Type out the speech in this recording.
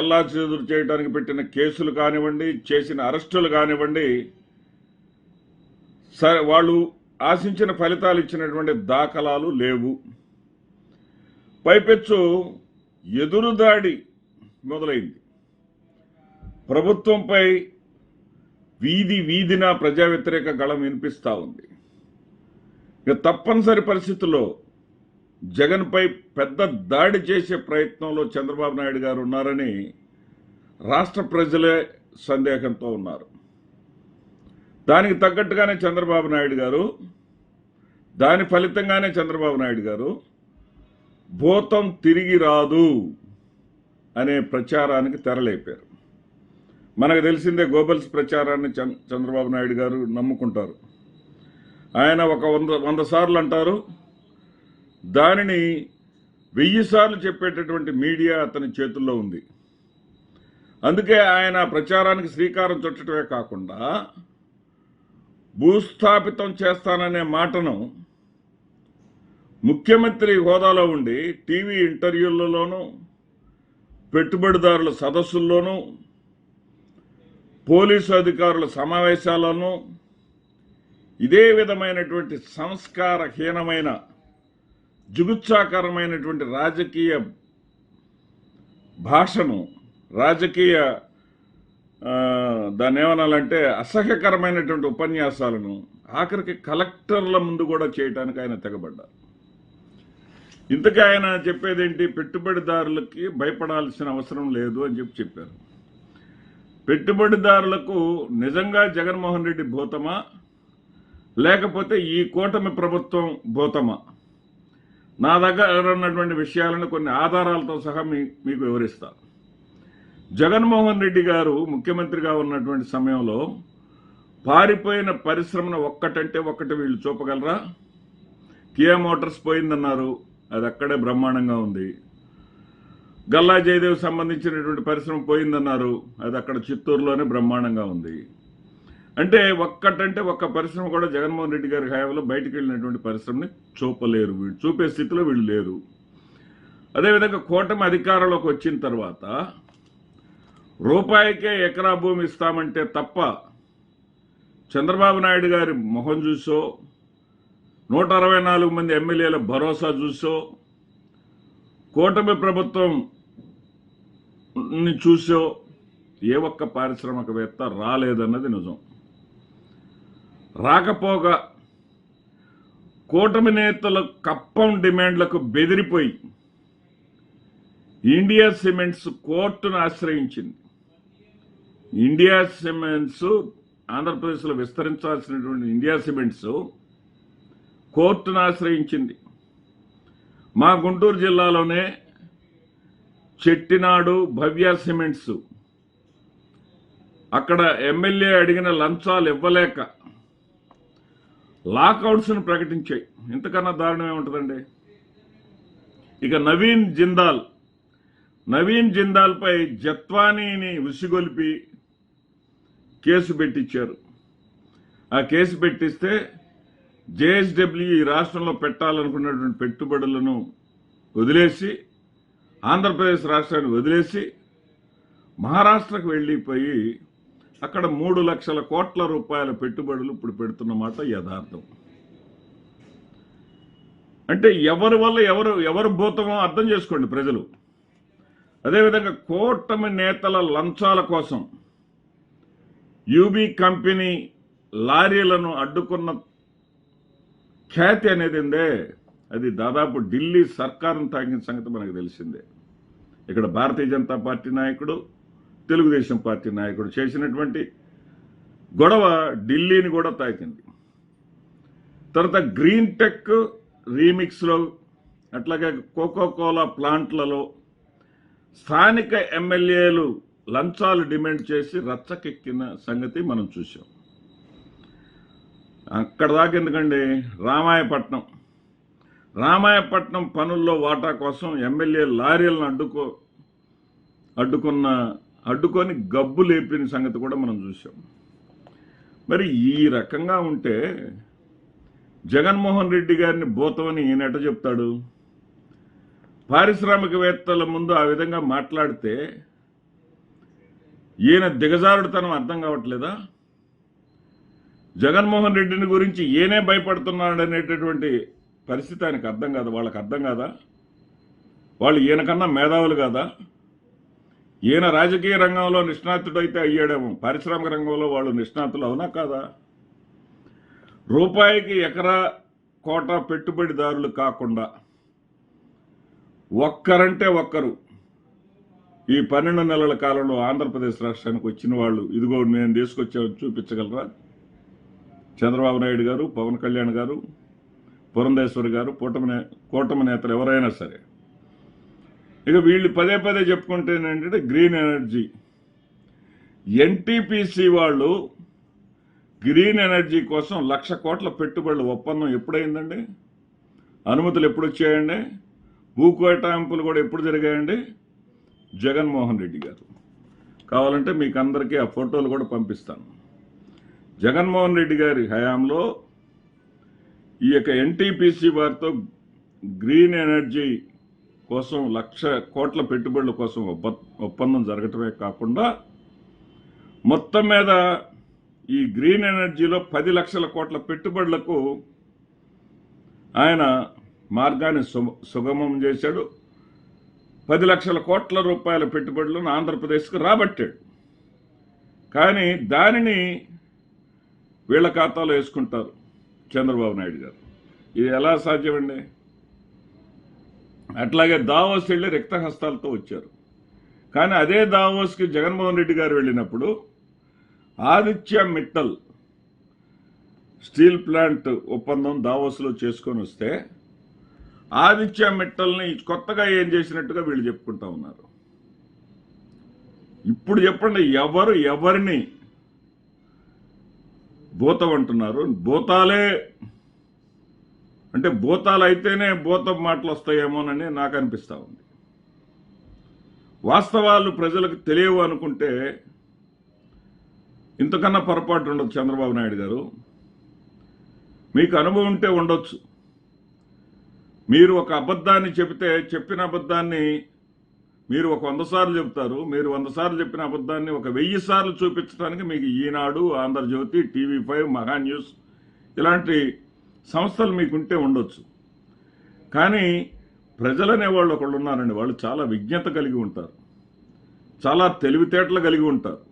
చెల్లాచెదురు చేయడానికి పెట్టిన కేసులు కానివ్వండి, చేసిన అరెస్టులు కానివ్వండి, వాళ్ళు ఆశించిన ఫలితాలు ఇచ్చినటువంటి దాఖలాలు లేవు. పైపెచ్చు ఎదురుదాడి మొదలైంది. ప్రభుత్వంపై వీధిన ప్రజా వ్యతిరేక గళం వినిపిస్తూ ఉంది. ఇక తప్పనిసరి పరిస్థితుల్లో జగన్పై పెద్ద దాడి చేసే ప్రయత్నంలో చంద్రబాబు నాయుడు గారు ఉన్నారని రాష్ట్ర ప్రజలే సందేహంతో ఉన్నారు. దానికి తగ్గట్టుగానే చంద్రబాబు నాయుడు గారు, దాని ఫలితంగానే చంద్రబాబు నాయుడు గారు భూతం తిరిగి రాదు అనే ప్రచారానికి తెరలేపారు. మనకు తెలిసిందే గోబల్స్ ప్రచారాన్ని చంద్రబాబు నాయుడు గారు నమ్ముకుంటారు. ఆయన ఒక 100 సార్లు అంటారు, దానిని 1000 సార్లు చెప్పేటటువంటి మీడియా అతని చేతుల్లో ఉంది. అందుకే ఆయన ప్రచారానికి శ్రీకారం చుట్టడమే కాకుండా భూస్థాపితం చేస్తాననే మాటను ముఖ్యమంత్రి హోదాలో ఉండి టీవీ ఇంటర్వ్యూలలోనూ, పెట్టుబడిదారుల సదస్సుల్లోనూ, పోలీసు అధికారుల సమావేశాలను ఇదే విధమైనటువంటి సంస్కారహీనమైన, జుగుత్సాకరమైనటువంటి రాజకీయ భాషను, రాజకీయ దాన్ని ఏమనాలంటే అసహ్యకరమైనటువంటి ఉపన్యాసాలను ఆఖరికి కలెక్టర్ల ముందు కూడా చేయడానికి ఆయన తెగబడ్డారు. ఇంతకీ ఆయన చెప్పేదేంటి? పెట్టుబడిదారులకి భయపడాల్సిన అవసరం లేదు అని చెప్పారు. పెట్టుబడిదారులకు నిజంగా జగన్మోహన్ రెడ్డి భూతమా, లేకపోతే ఈ కూటమి ప్రభుత్వం భూతమా? నా దగ్గర ఉన్నటువంటి విషయాలను కొన్ని ఆధారాలతో సహా మీకు వివరిస్తాను. జగన్మోహన్ రెడ్డి గారు ముఖ్యమంత్రిగా ఉన్నటువంటి సమయంలో పారిపోయిన పరిశ్రమను ఒక్కటంటే ఒక్కటి వీళ్ళు చూపగలరా? కియా మోటార్స్ పోయిందన్నారు, అది అక్కడే బ్రహ్మాండంగా ఉంది. గల్లా జయదేవ్ సంబంధించినటువంటి పరిశ్రమ పోయిందన్నారు, అది అక్కడ చిత్తూరులోనే బ్రహ్మాండంగా ఉంది. అంటే ఒక్కటంటే ఒక్క పరిశ్రమ కూడా జగన్మోహన్ రెడ్డి గారి హయాంలో బయటకు వెళ్ళినటువంటి పరిశ్రమని చూపలేరు, వీళ్ళు చూపే స్థితిలో వీళ్ళు లేరు. అదేవిధంగా కూటమి అధికారంలోకి వచ్చిన తర్వాత రూపాయికే ఎకరా భూమి ఇస్తామంటే తప్ప చంద్రబాబు నాయుడు గారి మొహం చూసో, 164 మంది ఎమ్మెల్యేల భరోసా చూసో, కూటమి ప్రభుత్వం చూసో ఏ ఒక్క పారిశ్రామికవేత్త రాలేదన్నది నిజం. రాకపోగా కూటమి నేతల కప్పం డిమాండ్లకు బెదిరిపోయి ఇండియా సిమెంట్స్ కోర్టును ఆశ్రయించింది. ఇండియా సిమెంట్స్, ఆంధ్రప్రదేశ్లో విస్తరించాల్సినటువంటి ఇండియా సిమెంట్స్ కోర్టును ఆశ్రయించింది. మా గుంటూరు జిల్లాలోనే చెట్టినాడు, భవ్య సిమెంట్స్ అక్కడ ఎమ్మెల్యే అడిగిన లంచాలు ఇవ్వలేక లాకౌట్స్ను ప్రకటించాయి. ఇంతకన్నా దారుణం ఏముంటుందండి? ఇక నవీన్ జిందాల్పై జత్వానీని ఉసిగొలిపి కేసు పెట్టించారు. ఆ కేసు పెట్టిస్తే జేఎస్డబ్ల్యూ ఈ రాష్ట్రంలో పెట్టాలనుకున్నటువంటి పెట్టుబడులను వదిలేసి, ఆంధ్రప్రదేశ్ రాష్ట్రాన్ని వదిలేసి మహారాష్ట్రకు వెళ్ళిపోయి అక్కడ 3 లక్షల కోట్ల రూపాయల పెట్టుబడులు ఇప్పుడు పెడుతున్నమాట యథార్థం. అంటే ఎవరి వల్ల ఎవరు భూతమో అర్థం చేసుకోండి ప్రజలు. అదేవిధంగా కూటమి నేతల లంచాల కోసం యూబీ కంపెనీ లారీలను అడ్డుకున్న ఖ్యాతి అనేది అది దాదాపు ఢిల్లీ సర్కారును తాకిన సంగతి మనకు తెలిసిందే. ఇక్కడ భారతీయ జనతా పార్టీ నాయకుడు, తెలుగుదేశం పార్టీ నాయకుడు చేసినటువంటి గొడవ ఢిల్లీని కూడా తాకింది. తర్వాత గ్రీన్ టెక్ రీమిక్స్లో, అట్లాగే కోకోకోలా ప్లాంట్లలో స్థానిక ఎమ్మెల్యేలు లంచాలు డిమాండ్ చేసి రచ్చకెక్కిన సంగతి మనం చూసాం. అక్కడ దాకా ఎందుకండి, రామాయపట్నం పనుల్లో వాటా కోసం ఎమ్మెల్యే లారీలను అడ్డుకొని గబ్బు లేపిన సంగతి కూడా మనం చూసాం. మరి ఈ రకంగా ఉంటే జగన్మోహన్ రెడ్డి గారిని భూతమని ఈయన ఎట చెప్తాడు? పారిశ్రామికవేత్తల ముందు ఆ విధంగా మాట్లాడితే ఈయన దిగజారుడుతనం అర్థం కావట్లేదా? జగన్మోహన్ రెడ్డిని గురించి ఈయనే భయపడుతున్నాడు అనేటటువంటి పరిస్థితి ఆయనకు అర్థం కాదు. వాళ్ళకి అర్థం కాదా? వాళ్ళు ఈయనకన్నా మేధావులు కాదా? ఈయన రాజకీయ రంగంలో నిష్ణాతుడైతే అయ్యాడేమో, పారిశ్రామిక రంగంలో వాళ్ళు నిష్ణాతులు అవునా కాదా? రూపాయికి ఎకరా కోట పెట్టుబడిదారులు కాకుండా ఒక్కరంటే ఒక్కరు ఈ 12 నెలల కాలంలో ఆంధ్రప్రదేశ్ రాష్ట్రానికి వచ్చిన వాళ్ళు ఇదిగో నేను తీసుకొచ్చాను చూపించగలరా? చంద్రబాబు నాయుడు గారు, పవన్ కళ్యాణ్ గారు, పురంధేశ్వరి గారు, కూటమి నేతలు ఎవరైనా సరే. ఇక వీళ్ళు పదే పదే చెప్పుకుంటే ఏంటంటే గ్రీన్ ఎనర్జీ. ఎన్టీపీసీ వాళ్ళు గ్రీన్ ఎనర్జీ కోసం 1,00,000 కోట్ల పెట్టుబడుల ఒప్పందం ఎప్పుడైందండి? అనుమతులు ఎప్పుడు వచ్చాయండి? భూకేటాయింపులు కూడా ఎప్పుడు జరిగాయండి? జగన్మోహన్ రెడ్డి గారు. కావాలంటే మీకు అందరికీ ఆ ఫోటోలు కూడా పంపిస్తాను. జగన్మోహన్ రెడ్డి గారి హయాంలో ఈ యొక్క ఎన్టీపీసీ వారితో గ్రీన్ ఎనర్జీ కోసం 1,00,000 కోట్ల పెట్టుబడుల కోసం ఒప్పందం జరగటమే కాకుండా మొత్తం మీద ఈ గ్రీన్ ఎనర్జీలో 10 లక్షల కోట్ల పెట్టుబడులకు ఆయన మార్గాన్ని సుగమం చేశాడు. 10 లక్షల కోట్ల రూపాయల పెట్టుబడులను ఆంధ్రప్రదేశ్కు రాబట్టాడు. కానీ దానిని వీళ్ళ ఖాతాలో వేసుకుంటారు చంద్రబాబు నాయుడు గారు. ఇది ఎలా సాధ్యమండి? అట్లాగే దావోస్ వెళ్ళి రిక్తహస్తాలతో వచ్చారు. కానీ అదే దావోస్కి జగన్మోహన్ రెడ్డి గారు వెళ్ళినప్పుడు ఆదిత్య మిట్టల్ స్టీల్ ప్లాంట్ ఒప్పందం దావోస్లో చేసుకొని వస్తే ఆదిత్య మిట్టల్ని కొత్తగా ఏం చేసినట్టుగా వీళ్ళు చెప్పుకుంటా ఉన్నారు. ఇప్పుడు చెప్పండి, ఎవరిని భూతం అంటున్నారు? భూతాలే అంటే భూతాలు అయితేనే భూతం మాటలు వస్తాయేమోనని నాకు అనిపిస్తూ ఉంది. వాస్తవాలు ప్రజలకు తెలియవు అనుకుంటే ఇంతకన్నా పొరపాటు ఉండదు. చంద్రబాబు నాయుడు గారు, మీకు అనుభవం ఉంటే ఉండొచ్చు. మీరు ఒక అబద్ధాన్ని చెబితే చెప్పిన అబద్ధాన్ని మీరు ఒక 100 సార్లు చెబుతారు. మీరు 100 సార్లు చెప్పిన అబద్ధాన్ని ఒక 1000 సార్లు చూపించడానికి మీకు ఈనాడు, ఆంధ్రజ్యోతి, టీవీ5, మహా న్యూస్ ఇలాంటి సంస్థలు మీకుంటే ఉండొచ్చు. కానీ ప్రజలనేవాళ్ళు ఒకళ్ళు ఉన్నారండి. వాళ్ళు చాలా విజ్ఞత కలిగి ఉంటారు, చాలా తెలివితేటలు కలిగి ఉంటారు.